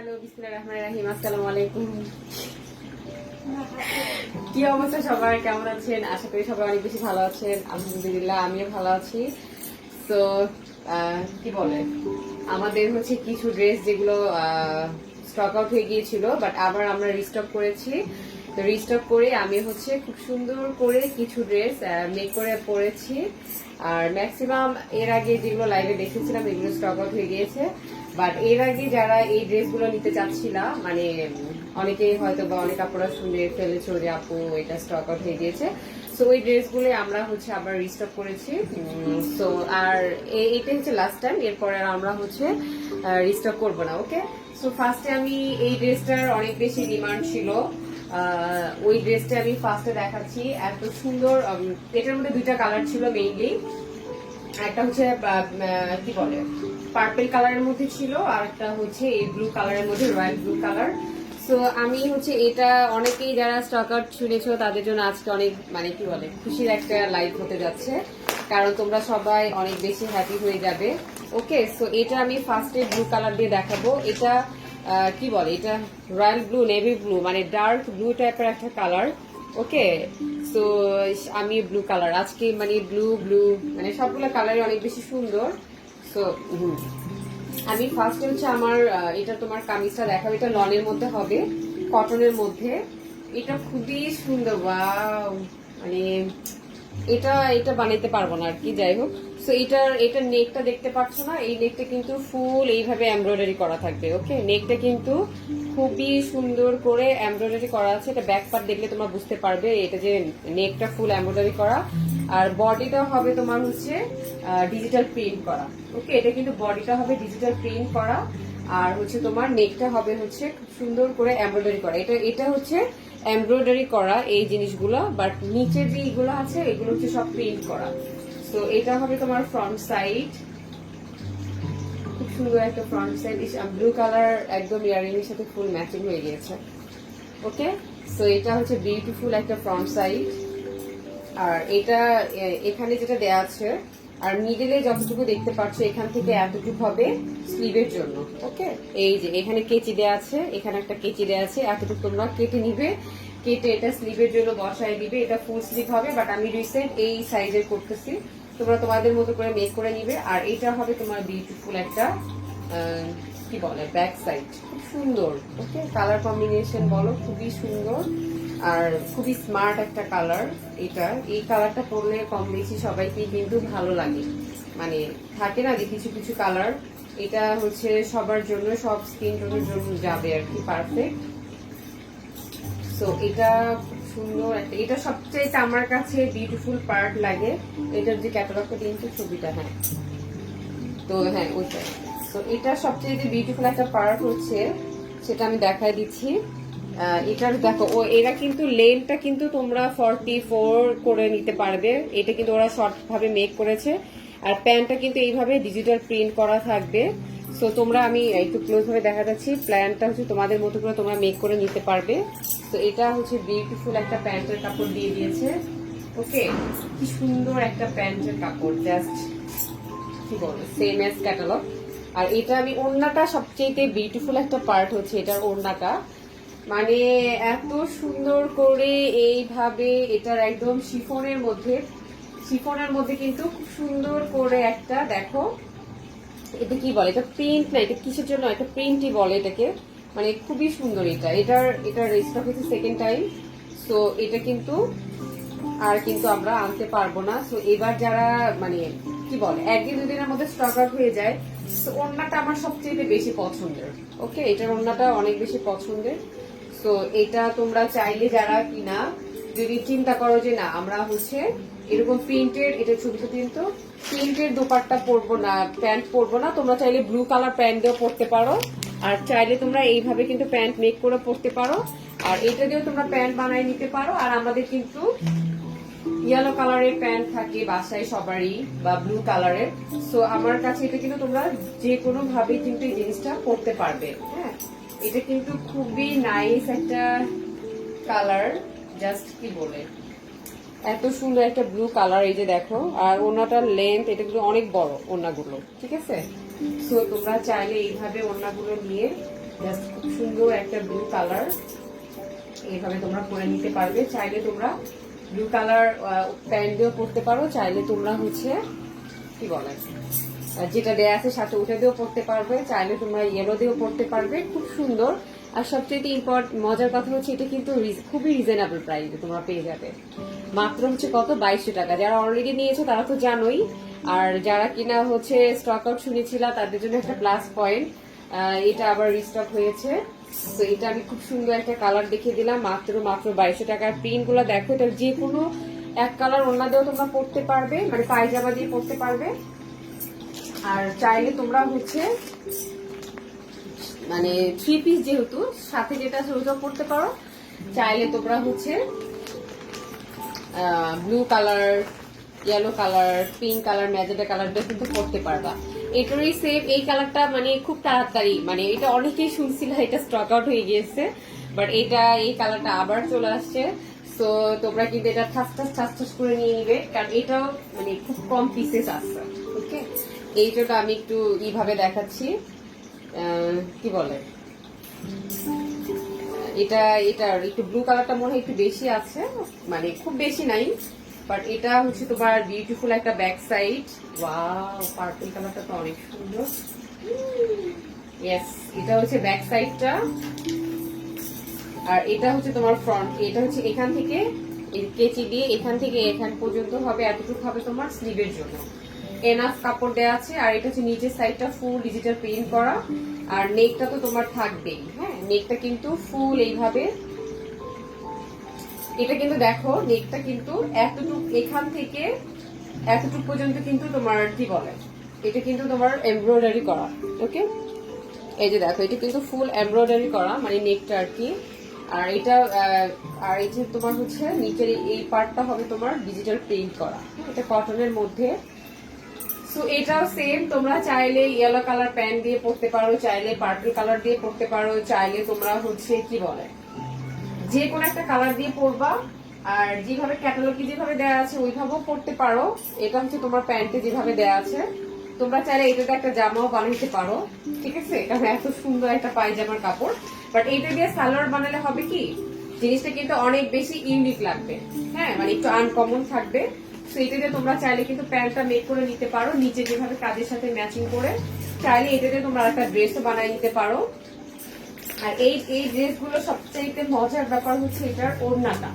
Hello, বিসমিল্লাহির রহমানির রহিম। আসসালামু আলাইকুম। কি অবস্থা সবার, কেমন আছেন? আশা করি সবাই অনেক বেশি ভালো আছেন। আলহামদুলিল্লাহ, আমিও ভালো আছি। তো কি বলে, আমাদের হচ্ছে কিছু ড্রেস যেগুলো স্টক আউট হয়ে গিয়েছিল, বাট আবার আমরা রিস্টক করেছি। তো রিস্টক করে আমি হচ্ছে খুব সুন্দর করে কিছু ড্রেস মেক করে পরেছি। আর ম্যাক্সিমাম এর আগে যেগুলো লাইভে দেখেছিলাম এগুলো স্টক আউট হয়ে গিয়েছে। বাট এর আগে যারা এই ড্রেসগুলো নিতে চাচ্ছিলা, মানে অনেকেই হয়তো বা অনেক আপুরা শুনে ফেলেছো যে আপু এটা স্টক আউট হয়ে গিয়েছে, সো ওই ড্রেসগুলো আমরা হচ্ছে আবার রিস্টক করেছি। সো আর এইটা হচ্ছে লাস্ট টাইম, এরপরে আমরা হচ্ছে রিস্টক করবো না। ওকে, সো ফার্স্টে আমি এই ড্রেসটার অনেক বেশি ডিমান্ড ছিল, ওই ড্রেসটা আমি ফার্স্টে দেখাচ্ছি। এত সুন্দর, এটার মধ্যে দুইটা কালার ছিল মেইনলি। একটা হচ্ছে কি বলে পার্পল কালারের মধ্যে ছিল, আর একটা হচ্ছে এই ব্লু কালারের মধ্যে, রয়্যাল ব্লু কালার। সো আমি হচ্ছে এটা অনেকেই যারা স্টক আউট শুনেছো তাদের জন্য আজকে অনেক মানে কি বলে খুশির একটা লাইভ হতে যাচ্ছে, কারণ তোমরা সবাই অনেক বেশি হ্যাপি হয়ে যাবে। ওকে, সো এটা আমি ফার্স্টে ব্লু কালার দিয়ে দেখাবো। এটা কি বলে, এটা রয়্যাল ব্লু, নেভি ব্লু, মানে ডার্ক ব্লু টাইপের একটা কালার। ওকে, সো আমি ব্লু কালার আজকে মানে ব্লু ব্লু মানে সবগুলো কালারই অনেক বেশি সুন্দর। সো আমি ফার্স্টে হচ্ছে আমার এটা তোমার কামিজটা দেখাবো। এটা লনের মধ্যে হবে, কটনের মধ্যে। এটা খুবই সুন্দর, ওয়াও! মানে এটা এটা বানাইতে পারবো না আর কি, যাই হোক। সো এটা নেকটা দেখতে পাচ্ছ না, এই নেকটা কিন্তু ফুল এইভাবে এমব্রয়ডারি করা থাকবে। ওকে, নেকটা কিন্তু খুবই সুন্দর করে এমব্রয়ডারি করা আছে। এটা ব্যাক পার্ট দেখলে তোমরা বুঝতে পারবে এটা যে নেকটা ফুল এমব্রয়ডারি করা। আর বডিটা হবে তোমার হচ্ছে ডিজিটাল প্রিন্ট করা। ওকে, এটা কিন্তু বডিটা হবে ডিজিটাল প্রিন্ট করা, আর হচ্ছে তোমার নেকটা হবে হচ্ছে খুব সুন্দর করে এমব্রয়ডারি করা। এটা হচ্ছে এমব্রয়ডারি করা এই জিনিসগুলো, বাট নিচের যে এগুলো আছে এগুলো হচ্ছে সব প্রিন্ট করা। তো এটা হবে তোমার ফ্রন্ট সাইড, খুব সুন্দর একটা ফ্রন্ট সাইড। ব্লু কালার একদম ইয়ারিং এর সাথে ফুল ম্যাচিং হয়ে গিয়েছে। ওকে, সো এটা হচ্ছে বিউটিফুল একটা ফ্রন্ট সাইড। আর এটা এখানে যেটা দেয়া আছে, আর মিডলে যতটুকু দেখতে পাচ্ছ এখান থেকে এতটুকু হবে স্লিভের জন্য। ওকে, এই যে এখানে কেচি দেয়া আছে, এখানে একটা কেচি দেয়া আছে, এতটুকু তোমরা কেটে নিবে, কেটে এটা স্লিভের জন্য বসায় দিবে। এটা ফুল স্লিভ হবে, বাট আমি রিসেন্ট এই সাইজের করতেছি, তোমরা তোমাদের মতো করে মেক করে নিবে। আর এটা হবে তোমার বিউটিফুল একটা কি বলে ব্যাক সাইড, খুব সুন্দর। ওকে, কালার কম্বিনেশন বলো খুবই সুন্দর, আর খুবই স্মার্ট একটা কালার। এটা এই কালারটা পরলে কম বেশি সবাইকে কিন্তু ভালো লাগে, মানে থাকে না যে কিছু কিছু কালার, এটা হচ্ছে সবার জন্য, সব স্কিন টোনের জন্য যাবে আর কি, পারফেক্ট। সো এটা খুব সুন্দর একটা, এটা সবচেয়ে আমার কাছে বিউটিফুল পার্ট লাগে। এটার যে ক্যাটালগটা কিন্তু ছবিটা, হ্যাঁ তো হ্যাঁ ওইটা। তো এটা সবচেয়ে বিউটিফুল একটা পার্ট হচ্ছে, সেটা আমি দেখাই দিচ্ছি। এটার দেখো, এরা কিন্তু লেন্থটা কিন্তু তোমরা 44 করে নিতে পারবে। এটা কিন্তু ওরা শর্ট ভাবে মেক করেছে। আর প্যান্টটা কিন্তু এইভাবে ডিজিটাল প্রিন্ট করা থাকবে। সো তোমরা, আমি একটু ক্লোজ ভাবে দেখা যাচ্ছি, প্যান্টটা হচ্ছে তোমাদের মতো করে তোমরা মেক করে নিতে পারবে। তো এটা হচ্ছে বিউটিফুল একটা প্যান্টের কাপড় দিয়ে দিয়েছে। ওকে, কি সুন্দর একটা প্যান্টের কাপড়, জাস্ট কি বলবো, সেম এজ ক্যাটালগ। আর এটা আমি ওড়নাটা সবচেয়ে বিউটিফুল একটা পার্ট হচ্ছে এটার ওড়নাটা, মানে এত সুন্দর করে এইভাবে এটার একদম শিফনের মধ্যে কিন্তু খুব সুন্দর করে একটা, দেখো এটা কি বলে, এটা প্রিন্ট না, এটা কিসের জন্য, এটা প্রিন্টই বলে এটাকে, মানে খুবই সুন্দর। এটার রেজিস্টার হচ্ছে সেকেন্ড টাইম। সো এটা কিন্তু আর কিন্তু আমরা আনতে পারবো না। সো এবার যারা মানে কি বলে একদিন দুদিনের মধ্যে স্টক আউট হয়ে যায়। তো ওড়নাটা আমার সবচেয়ে বেশি পছন্দের। ওকে, এটার ওড়নাটা অনেক বেশি পছন্দের। সো এটা তোমরা চাইলে যারা কিনা যদি চিন্তা করো যে না আমরা হচ্ছে এরকম প্রিন্টের, এটা ছবিতে কিন্তু প্রিন্টের দোপাট্টা পরবো না, প্যান্ট পরবো না, তোমরা চাইলে ব্লু কালার প্যান্ট দিয়েও পরতে পারো। আর চাইলে তোমরা এইভাবে কিন্তু প্যান্ট মেক করে পরতে পারো, আর এটা দিয়েও তোমরা প্যান্ট বানায় নিতে পারো। আর আমাদের কিন্তু ইয়েলো কালারের প্যান্ট থাকে বাসায় সবারই, বা ব্লু কালারের। সো আমার কাছে এটা কিন্তু তোমরা যে কোনো ভাবে কিন্তু এই জিনিসটা পরতে পারবে। হ্যাঁ, এটা কিন্তু খুবই নাইস একটা কালার, জাস্ট কি বলে এত সুন্দর একটা ব্লু কালার। এই যে দেখো, আর ওড়নাটার লেন্থ এটা কিন্তু অনেক বড় ওড়নাগুলো, ঠিক আছে। সো তোমরা চাইলে এইভাবে ওড়নাগুলো নিয়ে জাস্ট খুব সুন্দর একটা ব্লু কালার, এইভাবে তোমরা পরে নিতে পারবে। চাইলে তোমরা ব্লু কালার প্যান্ট দিয়েও পরতে পারো, চাইলে তোমরা হচ্ছে কি বলে যেটা দেয়া আছে সাথে ওটা দিয়েও পরতে পারবে, চাইলে তোমরা ইয়েলো দিয়েও পরতে পারবে। খুব সুন্দর। আর সবচেয়ে মজার কথা হচ্ছে এটা কিন্তু খুবই রিজনেবল প্রাইসে তোমরা পেয়ে যাবে। মাত্র হচ্ছে কত, 2200 টাকা। যারা অলরেডি নিয়েছো তারা তো জানোই, আর যারা কিনা হচ্ছে স্টক আউট শুনেছিল তাদের জন্য একটা প্লাস পয়েন্ট, এটা আবার রিস্টক হয়েছে। তো এটা আমি খুব সুন্দর একটা কালার দেখিয়ে দিলাম, মাত্র 2200 টাকার। প্রিন্ট গুলো দেখো, এটা যে কোনো এক কালার ওড়না দিয়েও তোমরা পরতে পারবে, মানে পায়জামা দিয়ে পরতে পারবে। আর চাইলে তোমরা হচ্ছে মানে 3 পিস যেহেতু সাথে যেটা আছে ওইটাও পরতে পারো, চাইলে তোমরা হচ্ছে blue colour, yellow colour, pink colour, magenta কালারটা কিন্তু পরতে পারবা। এটারই সেম এই কালারটা মানে খুব তাড়াতাড়ি, মানে এটা অনেকেই শুনছিল এটা স্টক আউট হয়ে গিয়েছে, বাট এই কালারটা আবার চলে আসছে। সো তোমরা কিন্তু এটা ঠাস করে নিয়ে নিবে, কারণ এটাও মানে খুব কম পিসেস আছে। ওকে, এইটা আমি একটু এইভাবে দেখাচ্ছি, কি বলে এটা একটু ব্লু কালারটা মনে হয় একটু বেশি আছে, মানে খুব বেশি নাই, বাট এটা হচ্ছে তোমার বিউটিফুল একটা ব্যাক সাইড। ওয়াও, পার্পল কালারটা তো অনেক সুন্দর। ইয়েস, এটা হচ্ছে ব্যাক সাইডটা, আর এটা হচ্ছে তোমার ফ্রন্ট। এটা হচ্ছে এখান থেকে কেচি দিয়ে এখান থেকে এখান পর্যন্ত হবে, এতটুকু হবে তোমার স্লিভের জন্য। এনাফ কাপড় দেওয়া আছে। আর এটা হচ্ছে নিচের সাইডটা ফুল ডিজিটাল প্রিন্ট করা, আর নেকটা তো তোমার থাকবেই। হ্যাঁ, নেকটা কিন্তু ফুল এইভাবে, এটা কিন্তু দেখো নেকটা কিন্তু এতটুকু এখান থেকে এতটুকু পর্যন্ত কিন্তু তোমার কি বলে, এটা কিন্তু তোমার এমব্রয়ডারি করা। ওকে, এই যে দেখো এটা কিন্তু ফুল এমব্রয়ডারি করা, মানে নেকটা আর কি। আর এটা আর এই যে তোমার হচ্ছে নিচের এই পার্টটা হবে তোমার ডিজিটাল প্রিন্ট করা, এটা কটনের মধ্যে। সো এটাও সেম, তোমরা চাইলে ইয়েলো কালার প্যান্ট দিয়ে পরতে পারো, চাইলে পার্পল কালার দিয়ে পরতে পারো, চাইলে তোমরা হচ্ছে কি বলে যে কোনো একটা কালার দিয়ে পরবা। আর যেভাবে ক্যাটালগে যেভাবে দেওয়া আছে ওইভাবেও পরতে পারো। এটা হচ্ছে তোমার প্যান্টে যেভাবে দেওয়া আছে, তোমরা চাইলে এটাতে একটা জামাও বানাইতে পারো, ঠিক আছে, কারণ এত সুন্দর একটা পায়জামার কাপড়। বাট এইটা দিয়ে সালোয়ার বানালে হবে কি, জিনিসটা কিন্তু অনেক বেশি ইউনিক লাগবে। হ্যাঁ, মানে একটু আনকমন থাকবে। তো এটা দিয়ে তোমরা চাইলে কিন্তু প্যান্টটা মেক করে নিতে পারো, নিচে যেভাবে কাজের সাথে ম্যাচিং করে। চাইলে এটা দিয়ে তোমরা একটা ড্রেসও বানিয়ে নিতে পারো। আর এই ড্রেসগুলো সবচাইতে মজার ব্যাপার হচ্ছে এটার ওড়নাটা।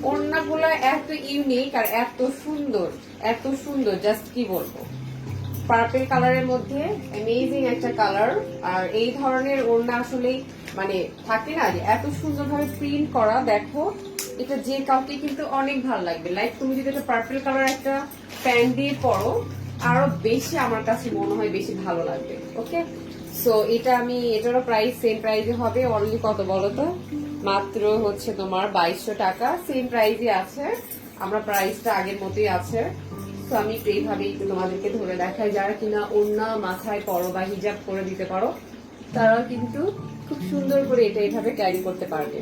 ওড়নাগুলো এত ইউনিক আর এত সুন্দর, জাস্ট কি বলবো। পার্পল কালারের মধ্যে অ্যামেজিং একটা কালার। আর এই ধরনের ওড়না আসলে মানে থাকে না যে এত সুন্দরভাবে প্রিন্ট করা, দেখো এটা যে কাউকে কিন্তু অনেক ভালো লাগবে। লাইক তুমি যদি একটা পার্পল কালার একটা প্যান্ট দিয়ে পরো, আরো বেশি আমার কাছে মনে হয় বেশি ভালো লাগবে। ওকে, সো এটা এটারও প্রাইস সেম প্রাইসে হবে। অনলি কত বলো তো, মাত্র হচ্ছে তোমার 2200 টাকা। সেম প্রাইসই আছে, আমরা প্রাইসটা আগের মতোই আছে। তো আমি এইভাবে একটু তোমাদেরকে ধরে দেখাই, যারা কিনা ওড়না মাথায় পরো বা হিজাব করে দিতে পারো, তারা কিন্তু খুব সুন্দর করে এটা এইভাবে ক্যারি করতে পারবে।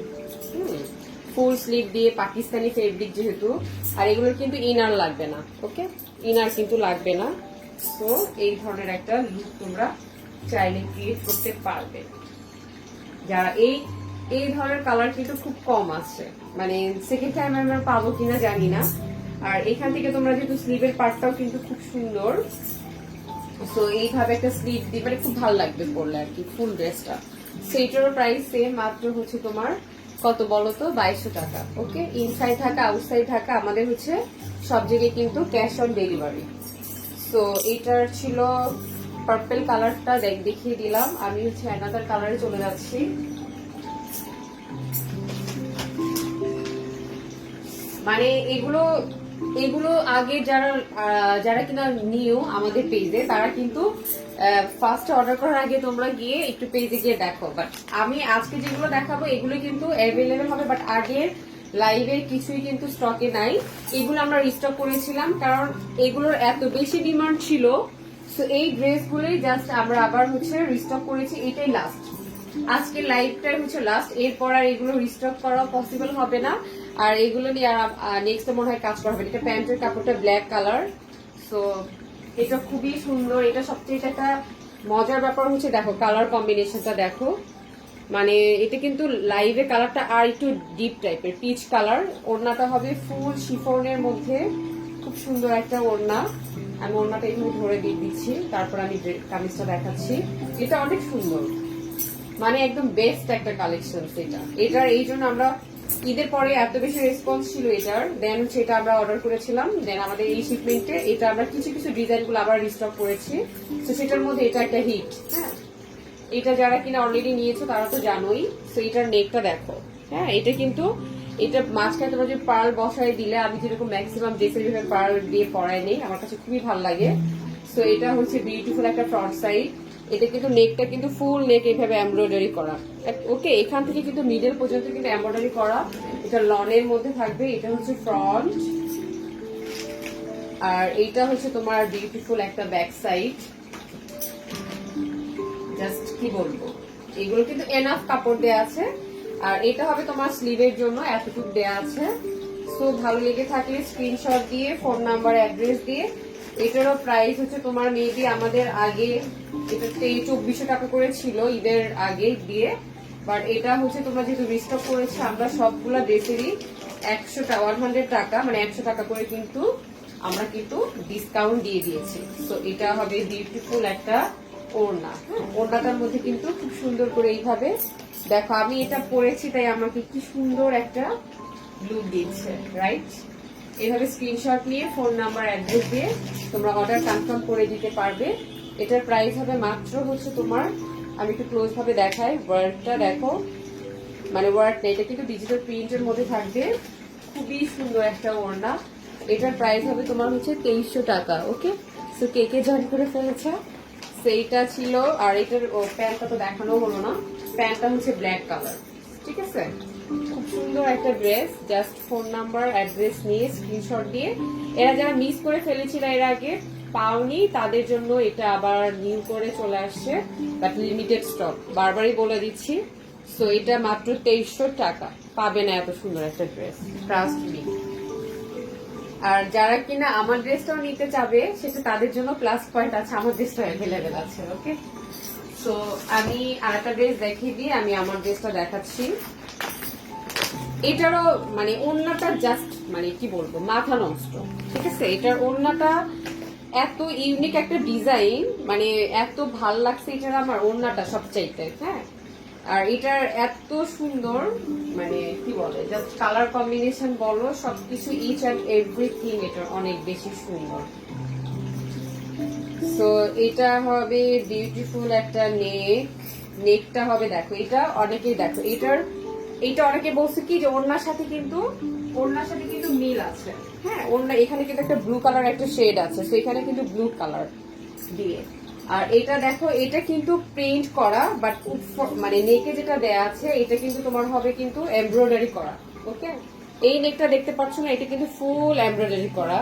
ফুল স্লিভ দিয়ে, পাকিস্তানি ফেব্রিক যেহেতু, আর এগুলোর কিন্তু ইনার লাগবে না। ওকে, ইনার কিন্তু লাগবে না। তো এই ধরনের একটা লুক তোমরা চাইলে ক্রিয়েট করতে পারবে। যারা এই ধরনের কালার কিন্তু খুব কম আছে, মানে সেকেন্ড টাইম আমরা পাবো কিনা জানি না। আর এখান থেকে তোমরা যেহেতু স্লিভের পার্টটাও কিন্তু খুব সুন্দর, তো এইভাবে একটা স্লিভ দিয়ে মানে খুব ভালো লাগবে পরলে আর কি ফুল ড্রেসটা। সেইটারও প্রাইস সেম, মাত্র হচ্ছে তোমার কত বলো তো, 2200 টাকা। ওকে, ইনসাইড ঢাকা আউটসাইড ঢাকা আমাদের হচ্ছে সব জায়গায় কিন্তু ক্যাশ অন ডেলিভারি। তো এইটার ছিল পার্পল কালারটা দেখিয়ে দিলাম। আমি হচ্ছে অ্যানাদার কালারে চলে যাচ্ছি। মানে এগুলো আগে যারা কিনা নিও আমাদের পেজে, তারা কিন্তু ফার্স্ট অর্ডার করার আগে তোমরা গিয়ে একটু পেজে গিয়ে দেখো। বাট আমি আজকে যেগুলো দেখাবো এগুলো কিন্তু অ্যাভেলেবেল হবে, বাট আগের লাইভের কিছুই কিন্তু স্টকে নাই। এগুলো আমরা রিস্টক করেছিলাম কারণ এগুলোর এত বেশি ডিমান্ড ছিল। সো এই ড্রেসগুলোই জাস্ট আমরা আবার হচ্ছে রিস্টক করেছি, এটাই লাস্ট। আজকের লাইভটাই হচ্ছে লাস্ট, এরপর আর এগুলো রিস্টক করা পসিবল হবে না। আর এগুলো নিয়ে আর নেক্সট মনে হয় কাজ করা হবে। এটা প্যান্টের কাপড়টা ব্ল্যাক কালার, সো এটা খুবই সুন্দর। এটা সবচেয়ে একটা মজার ব্যাপার হচ্ছে দেখো কালার কম্বিনেশনটা দেখো, মানে এটা কিন্তু লাইভে কালারটা আর একটু ডিপ টাইপের পিচ কালার। ওড়নাটা হবে ফুল শিফনের মধ্যে, খুব সুন্দর একটা ওড়না। আমি ওড়নাটা এইভাবে ধরে দিয়ে দিচ্ছি, তারপর আমি কামিজটা দেখাচ্ছি। এটা অনেক সুন্দর, মানে একদম বেস্ট একটা কালেকশন এটা। এটার এই জন্য আমরা ঈদের পরে এত বেশি রেসপন্স ছিল এটার, দেন হচ্ছে এটা আমরা অর্ডার করেছিলাম, দেন আমাদের এই শিপমেন্টে এটা আমরা কিছু কিছু ডিজাইন গুলো আবার রিস্টক করেছি। তো সেটার মধ্যে এটা একটা হিট। হ্যাঁ, এটা যারা কিনা অলরেডি নিয়েছো তারা তো জানোই। তো এটার নেকটা দেখো। হ্যাঁ, এটা কিন্তু এটা মাঝখানে তোমরা যে পার্ল বসায় দিলে, আমি যেরকম ম্যাক্সিমাম ড্রেসের যেভাবে পার্ল দিয়ে পরাই নেই, আমার কাছে খুবই ভালো লাগে। তো এটা হচ্ছে বিউটিফুল একটা ফ্রন্ট সাইড। এটা কিন্তু নেকটা কিন্তু ফুল নেক এইভাবে এমব্রয়ডারি করা। ওকে, এখান থেকে কিন্তু মিডল পর্যন্ত কিন্তু এমব্রয়ডারি করা। এটা লনের মধ্যে থাকবে। এটা হচ্ছে ফ্রন্ট, আর এইটা হচ্ছে তোমার বিউটিফুল একটা ব্যাক সাইড। জাস্ট কি বলবো, এগুলো কিন্তু এনাফ কাপড় দেয়া আছে। আর এটা হবে তোমার স্লিভের জন্য, এতটুকু দেয়া আছে। সো ভালো লেগে থাকলে স্ক্রিনশট দিয়ে ফোন নাম্বার অ্যাড্রেস দিয়ে। এটারও প্রাইস হচ্ছে তোমার মেবি আমাদের আগে এটা 2400 টাকা করে ছিল ঈদের আগে দিয়ে, বাট এটা হচ্ছে তোমরা যেহেতু রিস্টক করেছে, আমরা সবগুলা ড্রেসেরই 100 টাকা মানে 100 টাকা করে কিন্তু আমরা কিন্তু ডিসকাউন্ট দিয়ে দিয়েছি। তো এটা হবে বিউটিফুল একটা ওড়না। হ্যাঁ, ওড়নাটার মধ্যে কিন্তু খুব সুন্দর করে এইভাবে দেখো, আমি এটা পরেছি তাই আমাকে কি সুন্দর একটা লুক দিচ্ছে, রাইট? এইভাবে স্ক্রিনশট নিয়ে ফোন নাম্বার অ্যাড্রেস দিয়ে তোমরা অর্ডার কনফার্ম করে দিতে পারবে। এটার প্রাইস হবে মাত্র হচ্ছে তোমার, আমি একটু ক্লোজ ভাবে দেখাই, ওয়ার্কটা দেখো, মানে ওয়ার্ক এটা কিন্তু ডিজিটাল প্রিন্টের মধ্যে থাকবে। খুবই সুন্দর একটা ওড়না। এটার প্রাইস হবে তোমার হচ্ছে 2300 টাকা। ওকে, সো কে কে জয়েন করে ফেলেছে? সেইটা ছিল। আর এটার প্যান্টটা তো দেখানো হলো না, প্যান্টটা হচ্ছে ব্ল্যাক কালার। ঠিক আছে, খুব সুন্দর একটা dress. Just phone number address নিয়ে স্ক্রিনশট দিয়ে, এরা যারা মিস করে ফেলেছিল এর আগে পাওনি, তাদের জন্য এটা আবার নিউ করে চলে আসছে, বাট লিমিটেড স্টক, বারবারই বলে দিচ্ছি। সো এটা মাত্র 2300 টাকা, পাবে না এত সুন্দর একটা ড্রেস, ট্রাস্ট মি। আর যারা কিনা আমার ড্রেসটাও নিতে চাবে, সেটা তাদের জন্য প্লাস পয়েন্ট আছে, আমার ড্রেসটা অ্যাভেলেবেল আছে। ওকে, সো আমি আরেকটা ড্রেস দেখিয়ে দিয়ে আমি আমার ড্রেসটা দেখাচ্ছি। এটারও মানে ওড়নাটা জাস্ট মানে কি বলবো, মাথা নষ্ট। ঠিক আছে, এটার ওড়নাটা এত ইউনিক একটা ডিজাইন, মানে এত ভাল লাগছে এটার আমার ওড়নাটা সবচাইতে। হ্যাঁ, আর এটার এত সুন্দর, মানে কি বলে, জাস্ট কালার কম্বিনেশন বলো, সবকিছু ইচ অ্যান্ড এভরিথিং এটার অনেক বেশি সুন্দর। সো এটা হবে বিউটিফুল একটা নেকটা হবে দেখো, এটা অনেকেই দেখো এটা অনেকে বলছে কি যে ওড়নার সাথে কিন্তু মিল আছে। হ্যাঁ, ওড়না এখানে কিন্তু একটা ব্লু কালার একটা শেড আছে, তো এখানে কিন্তু ব্লু কালার দিয়ে। আর এটা দেখো, এটা কিন্তু প্রিন্ট করা, বাট মানে নেকে যেটা দেয়া আছে এটা কিন্তু তোমার হবে কিন্তু এমব্রয়ডারি করা। ওকে, এই নেকটা দেখতে পাচ্ছ না, এটা কিন্তু ফুল এমব্রয়ডারি করা।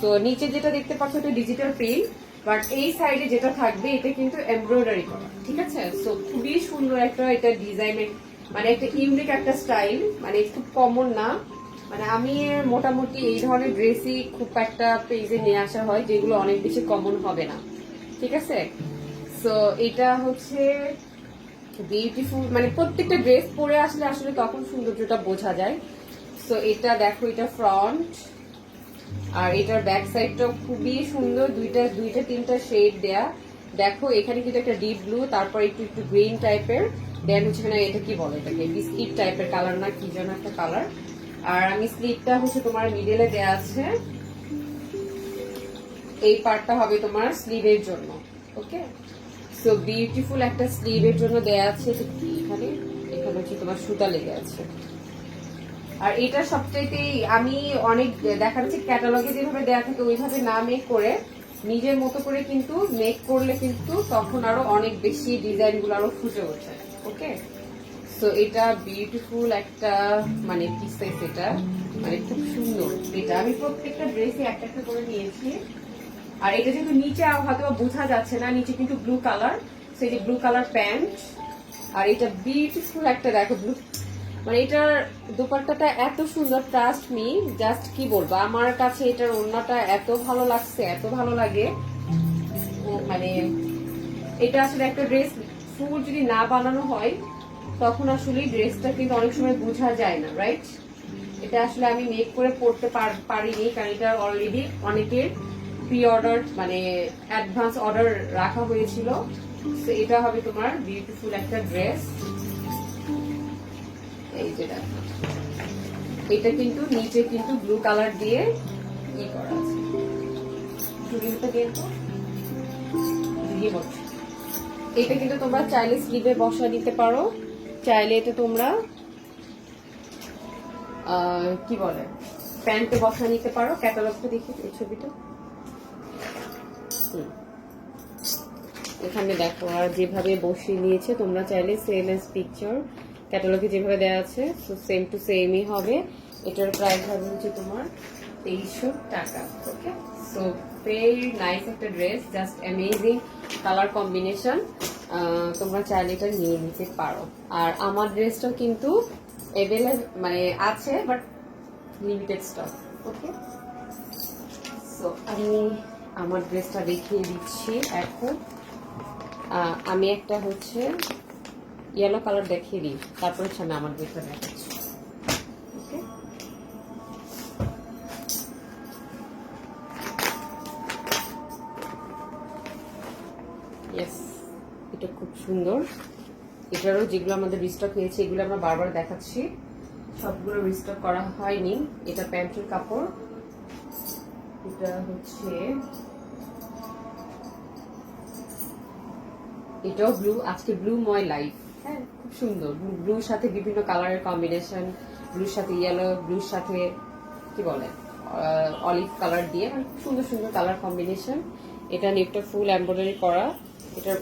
তো নিচে যেটা দেখতে পাচ্ছ এটা ডিজিটাল প্রিন্ট, বাট এই সাইডে যেটা থাকবে এটা কিন্তু এমব্রয়ডারি করা। ঠিক আছে, সো খুবই সুন্দর একটা এটা ডিজাইনের, মানে একটা ইউনিক একটা স্টাইল, মানে খুব কমন না। মানে আমি মোটামুটি এই ধরনের ড্রেসই খুব একটা পেজে নিয়ে আসা হয়, যেগুলো অনেক বেশি কমন হবে না। ঠিক আছে, সো এটা হচ্ছে বিউটিফুল, মানে প্রত্যেকটা ড্রেস পরে আসলে আসলে তখন সৌন্দর্যটা বোঝা যায়। সো এটা দেখো, এটা ফ্রন্ট, আর এটার ব্যাক সাইডটাও খুবই সুন্দর, দুইটা তিনটা শেড দেয়া। দেখো এখানে কিন্তু একটা ডিপ ব্লু, তারপর একটু একটু গ্রিন টাইপের, দেন হচ্ছে না এটা কি বলে, এটাকে বিস্কিট টাইপের কালার না কি যেন একটা কালার। আর আমি স্লিভটা হচ্ছে তোমার মিডলে দেয়া আছে, এই পার্টটা হবে তোমার স্লিভের জন্য। ওকে, সো বিউটিফুল একটা স্লিভের জন্য দেয়া আছে। এখানে এখানে হচ্ছে তোমার সুতা লেগে আছে। আর এটা সবচাইতে আমি অনেক দেখা যাচ্ছে ক্যাটালগে যেভাবে দেয়া থাকে ওইভাবে না মেক করে নিজের মতো করে কিন্তু মেক করলে কিন্তু তখন আরো অনেক বেশি ডিজাইন গুলো আরো ফুটে ওঠে। ওকে, সো এটা বিউটিফুল একটা মানে পিস সাইজ, এটা মানে খুব সুন্দর। এটা আমি প্রত্যেকটা ড্রেসে একটা একটা করে নিয়েছি। আর এটা যেহেতু নিচে হয়তো বোঝা যাচ্ছে না, নিচে কিন্তু ব্লু কালার, সেই যে ব্লু কালার প্যান্ট। আর এটা বিউটিফুল একটা দেখো ব্লু, মানে এটার দুপাট্টাটা এত সুন্দর, ট্রাস্ট মি। জাস্ট কি বলবো, আমার কাছে এটার ওড়নাটা এত ভালো লাগছে, এত ভালো লাগে, মানে এটা আসলে একটা ড্রেস ফুল যদি না বানানো হয় তখন আসলে ড্রেসটা কিন্তু অনেক সময় বোঝা যায় না, রাইট? এটা আসলে আমি মেক করে পড়তে পারিনি, কারণ এটা অলরেডি অনেকের প্রি অর্ডার মানে অ্যাডভান্স অর্ডার রাখা হয়েছিল। তো এটা হবে তোমার বিউটিফুল একটা ড্রেস। এই যে দেখো, এটা কিন্তু নিচে কিন্তু ব্লু কালার দিয়ে ই করা আছে। এটা কিন্তু তোমরা চাইলে স্লিভে বসা দিতে পারো, চাইলে এটা তোমরা কি বলে প্যান্টে বসা নিতে পারো। ক্যাটালগটা দেখি এই ছবিটা, এখানে দেখো আর যেভাবে বসিয়ে নিয়েছে তোমরা চাইলে সেম এজ পিকচার ক্যাটালগে যেভাবে দেওয়া আছে তো সেম টু সেমই হবে। এটার প্রাইস হবে হচ্ছে তোমার 2300 টাকা। ওকে, সো ভেরি নাইস একটা dress, just amazing colour combination. তোমরা চাইলে এটা নিয়ে নিতে পারো। আর আমার ড্রেসটাও কিন্তু এভেলেবল মানে আছে, but limited stock. Okay, so আমি আমার ড্রেসটা দেখিয়ে দিচ্ছি এখন। আমি একটা হচ্ছে ইয়েলো কালার দেখিয়ে দিই, তারপরে আমি আমার ড্রেসটা দেখাচ্ছি। ওকে, ইয়েস, এটা খুব সুন্দর। এটারও যেগুলো আমাদের রিস্টক হয়েছে এগুলো আমরা বারবার দেখাচ্ছি, সবগুলো রিস্টক করা হয়নি। এটা প্যান্টের কাপড়, এটা হচ্ছে এটাও ব্লু, আজকে ব্লু ময় লাইট। হ্যাঁ, খুব সুন্দর, ব্লুর সাথে বিভিন্ন কালারের কম্বিনেশন, ব্লুর সাথে ইয়েলো, ব্লুর সাথে কি বলে অলিভ কালার দিয়ে, মানে খুব সুন্দর সুন্দর কালার কম্বিনেশন। এটা নেকটা ফুল এমব্রয়ডারি করা।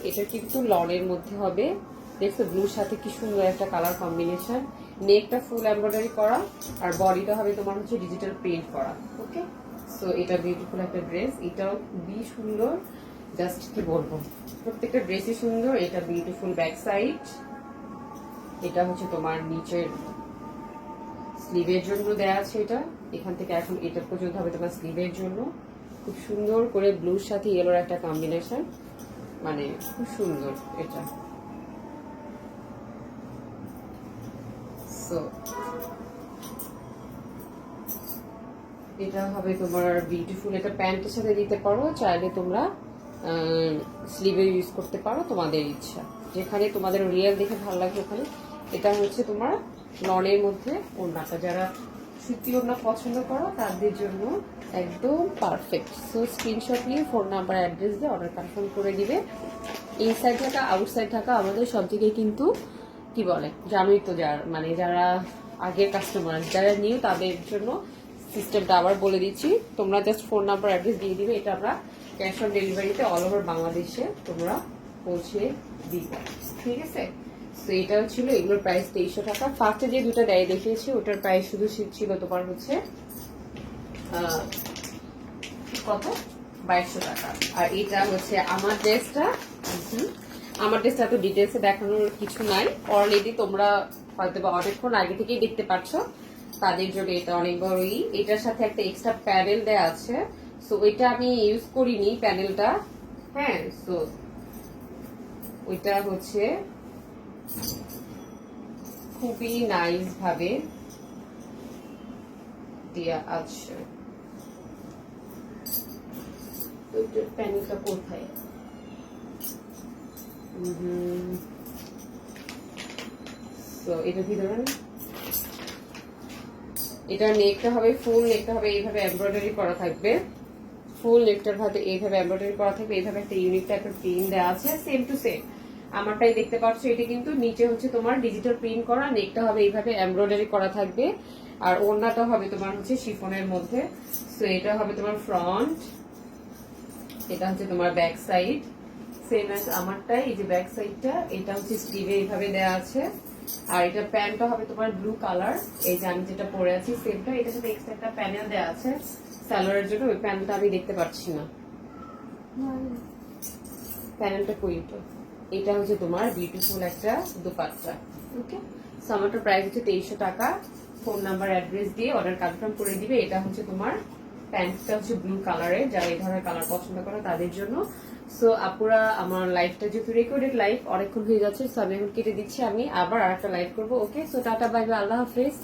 এটা কিন্তু লনের মধ্যে হবে, দেখছো ব্লুর সাথে কি সুন্দর একটা কালার কম্বিনেশন। নেকটা ফুল এমব্রয়ডারি করা, আর বডিটা হবে তোমার হচ্ছে ডিজিটাল প্রিন্ট করা। ওকে, সো এটা বিউটিফুল একটা ড্রেস, এটাও খুবই সুন্দর, জাস্ট কি বলবো, প্রত্যেকটা ড্রেসই সুন্দর। এটা বিউটিফুল ব্যাক সাইড, এটা হচ্ছে তোমার নিচের স্লিভের জন্য দেয়া আছে। এটা এখান থেকে এখন এটা পর্যন্ত হবে তোমার স্লিভের জন্য। খুব সুন্দর করে ব্লুর সাথে ইয়েলোর একটা কম্বিনেশন, মানে খুব সুন্দর এটা। সো এটা হবে তোমার বিউটিফুল, এটা প্যান্টের সাথে দিতে পারো, চাইলে তোমরা স্লিভে ইউজ করতে পারো, তোমাদের ইচ্ছা, যেখানে তোমাদের রিয়েল দেখে ভালো লাগবে ওখানে। এটা হচ্ছে তোমার লনের মধ্যে ওড়নাটা, যারা সুতি ওড়না পছন্দ করো তাদের জন্য একদম পারফেক্ট। সো স্ক্রিনশট নিয়ে ফোন নাম্বার অ্যাড্রেস দিয়ে অর্ডার কনফার্ম করে দিবে। ইনসাইড থাকা আউটসাইড থাকা আমাদের সব জায়গায় কিন্তু কি বলে জানোই তো, মানে যারা আগের কাস্টমার, যারা নিউ তাদের জন্য সিস্টেমটা আবার বলে দিচ্ছি। তোমরা জাস্ট ফোন নাম্বার অ্যাড্রেস দিয়ে দিবে, এটা আমরা ক্যাশ অন ডেলিভারিতে অল ওভার বাংলাদেশে তোমরা পৌঁছে দিব, ঠিক আছে? তো এটা ছিল এগুলোর প্রাইস 2300 টাকা। ফার্স্টে যে দুটো দেয় দেখিয়েছি ওটার প্রাইস শুধু ছিল তোমার হচ্ছে কত 2200 টাকা। আর এটা হচ্ছে আমার ড্রেসটা, আমার ড্রেসটা তো ডিটেলসে দেখানোর কিছু নাই, অলরেডি তোমরা হয়তো বা অনেকক্ষণ আগে থেকেই দেখতে পাচ্ছ, তাদের জন্য এটা অনেক বড়ই। এটার সাথে একটা এক্সট্রা প্যানেল দেওয়া আছে, সো ওইটা আমি ইউজ করিনি প্যানেলটা। হ্যাঁ, সো ওইটা হচ্ছে খুবই নাইস ভাবে দেয়া আছে। ওইটার প্যানেলটা কোথায়? তো এটার ভিতরে এটা নেকটা হবে ফুল, নেকটা হবে এইভাবে এমব্রয়ডারি করা থাকবে, ফুল নেকটার ভাতে এইভাবে এমব্রয়ডারি করা থাকবে, এইভাবে একটা ইউনিক টাইপের প্রিন্ট দেওয়া আছে, সেম টু সেম আমারটাই দেখতে পাচ্ছ। এটা কিন্তু নিচে হচ্ছে তোমার ডিজিটাল প্রিন্ট করা, নেকটা হবে এইভাবে এমব্রয়ডারি করা থাকবে, আর ওড়নাটা হবে তোমার হচ্ছে শিফনের মধ্যে। সো এটা হবে তোমার ফ্রন্ট, এটা হচ্ছে তোমার ব্যাক সাইড, সেম অ্যাজ আমারটাই। এই যে ব্যাক সাইডটা, এটা হচ্ছে স্লিভে এইভাবে দেওয়া আছে। আর এটা প্যান্টটা হবে তোমার ব্লু কালার, এই যে আমি যেটা পরে আছি সেমটা। এটার সাথে এক্সট্রা একটা প্যানেল দেওয়া আছে সালোয়ারের জন্য, ওই প্যানেলটা আমি দেখতে পাচ্ছি না, প্যানেলটা কই? এটা হচ্ছে তোমার বিউটিফুল একটা দুপাট্টা। ওকে, সো আমারটা প্রাইস হচ্ছে 2300 টাকা। ফোন নাম্বার অ্যাড্রেস দিয়ে অর্ডার কনফার্ম করে দিবে। এটা হচ্ছে তোমার প্যান্টটা হচ্ছে ব্লু কালারের, যারা এই ধরনের কালার পছন্দ করে তাদের জন্য। সো আপুরা আমার লাইফটা যেহেতু রেকর্ডেড লাইফ অনেকক্ষণ হয়ে যাচ্ছে, সো আমি এখন কেটে দিচ্ছি, আমি আবার আরেকটা লাইভ করবো। ওকে, সো টাটা বাই বাই, আল্লাহ হাফেজ।